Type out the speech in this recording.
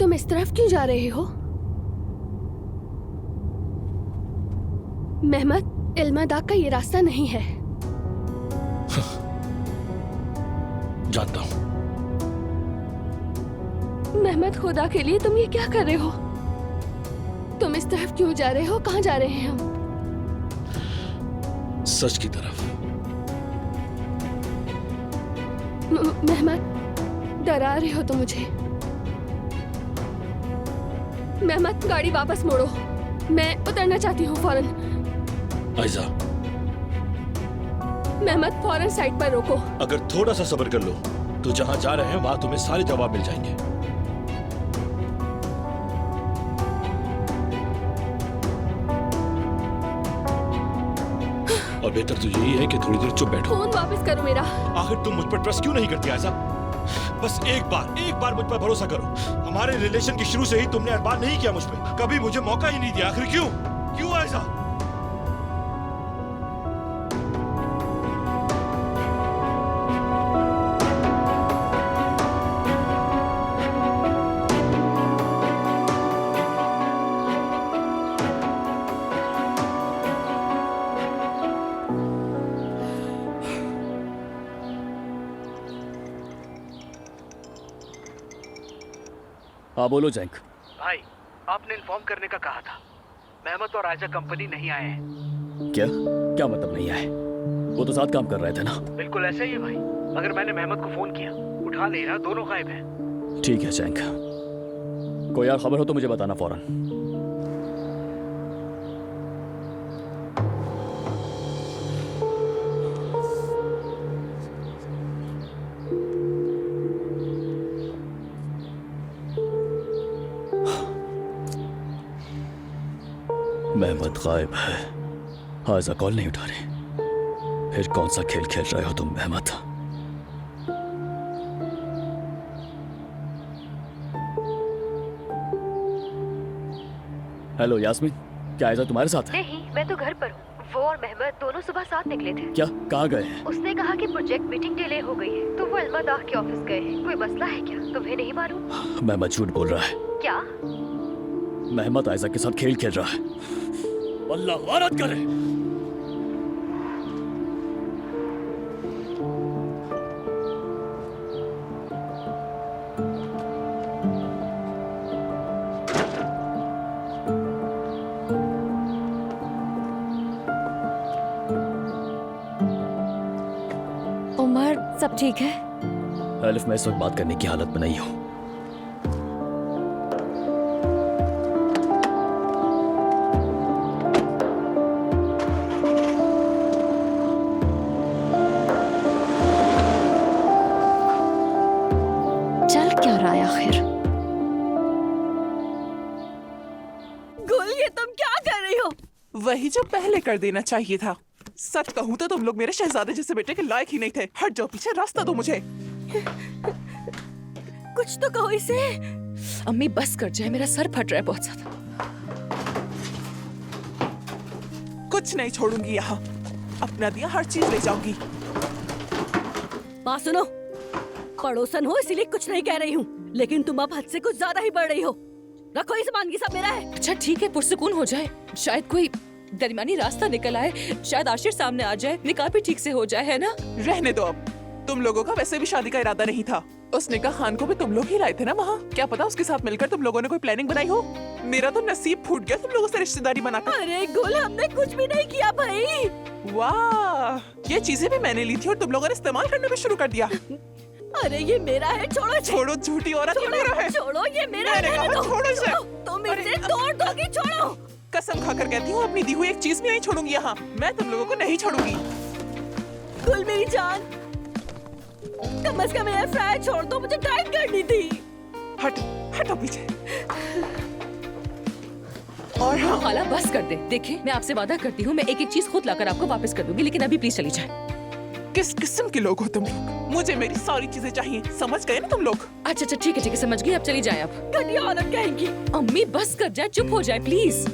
तुम इस तरफ क्यों जा रहे हो? मेहमत, इल्मादाग का ये रास्ता नहीं है। जानता हूं। मेहमत, खुदा के लिए तुम ये क्या कर रहे हो? तुम इस तरफ क्यों जा रहे हो? कहाँ जा रहे हैं हम? सच की तरफ। मेहमत, डरा रहे हो तुम मुझे। मेहमत, गाड़ी वापस मोड़ो। मैं उतरना चाहती हूँ फौरन। आयजा, मेहमत, फौरन साइड पर रोको। अगर थोड़ा सा सब्र कर लो तो जहां जा रहे हैं वहां तुम्हें सारे जवाब मिल जाएंगे। और बेहतर तो यही है कि थोड़ी देर चुप बैठो। फोन वापस करो मेरा। आखिर तुम मुझ पर ट्रस्ट क्यों नहीं करती आयजा? बस एक बार मुझ पर भरोसा करो। हमारे रिलेशन की शुरू से ही तुमने एतबार नहीं किया मुझ पे, कभी मुझे मौका ही नहीं दिया। आखिर क्यों आयजा? हाँ बोलो जैंक। भाई, आपने इन्फॉर्म करने का कहा था। मेहमत और आयजा कंपनी नहीं आए हैं। क्या मतलब नहीं आए? वो तो साथ काम कर रहे थे ना। बिल्कुल ऐसा ही है भाई, मगर मैंने मेहमत को फोन किया, उठा नहीं रहा, दोनों गायब हैं। ठीक है जैंक, कोई और खबर हो तो मुझे बताना फौरन। मेहमत गायब है, आयजा कॉल नहीं उठा रही। फिर कौन सा खेल खेल रहे हो तुम मेहमत? हेलो यास्मीन, क्या आयजा तुम्हारे साथ है? नहीं, मैं तो घर पर हूँ। वो और मेहमत दोनों सुबह साथ निकले थे। क्या, कहाँ गए हैं? उसने कहा कि प्रोजेक्ट मीटिंग डिले हो गई है, तो वो इल्मादाग के ऑफिस गए हैं। कोई मसला है क्या? तुम्हें नहीं मालूम? मेहमत झूठ बोल रहा है। क्या? मेहमत आयजा के साथ खेल खेल रहा है। अल्लाह लानत करे। उमर, सब ठीक है? अलिफ, मैं इस वक्त बात करने की हालत में नहीं हूँ। वही जो पहले कर देना चाहिए था। सच कहूँ तो तुम लोग मेरे शहजादे जैसे बेटे के लायक ही नहीं थे। हट जाओ पीछे, रास्ता दो मुझे। कुछ तो कहो इसे। अम्मी बस कर जाए, मेरा सर फट रहा है बहुत ज्यादा। कुछ नहीं छोड़ूंगी यहाँ। अपना दिया हर चीज ले जाऊंगी। बात सुनो, पड़ोसन हो इसीलिए कुछ नहीं कह रही हूँ, लेकिन तुम अब हद से कुछ ज्यादा ही बढ़ रही हो। रखो ये सामान, की सब मेरा है। अच्छा ठीक है, पुरसुकून हो जाए, शायद कोई दरमियानी रास्ता निकल आए, शायद आशिर सामने आ जाए, निकाह भी ठीक से हो जाए, है ना? रहने दो अब। तुम लोगों का वैसे भी शादी का इरादा नहीं था। उस निकाह खान को भी तुम लोग ही लाए थे ना वहाँ। क्या पता उसके साथ मिलकर तुम लोगों ने कोई प्लानिंग बनाई हो। मेरा तो नसीब फूट गया तुम लोगों से रिश्तेदारी बनाकर। अरे गुल, हमने कुछ भी नहीं किया भाई। वाह, ये चीजें भी मैंने ली थी और तुम लोगों ने इस्तेमाल करना भी शुरू कर दिया। अरे ये मेरा है, छोड़ो इसे। छोड़ो झूठी औरत, ये मेरा है। छोड़ो, ये मेरा है। छोड़ो इसे। तुम इसे तोड़ दोगी, छोड़ो। कसम खाकर कहती हूँ, अपनी दी हुई एक चीज भी नहीं छोड़ूंगी यहाँ। मैं तुम लोगों को नहीं छोड़ूंगी। गुल मेरी जान, कम से कम एयर फ्रायर छोड़ दो, मुझे डाइट करनी थी। हटो पीछे। और हाँ, खाला बस कर दे। देखिए, मैं आपसे वादा करती हूँ, मैं एक एक चीज खुद लाकर आपको वापस कर दूंगी, लेकिन अभी प्लीज चली जाए। किस किस्म के लोग हो तुम लोग? मुझे मेरी सारी चीजें चाहिए, समझ गए ना तुम लोग? अच्छा ठीक है, समझ गई, अब चली जाए। अब घटिया औरत कहेंगी। अम्मी बस कर जाए, चुप हो जाए प्लीज।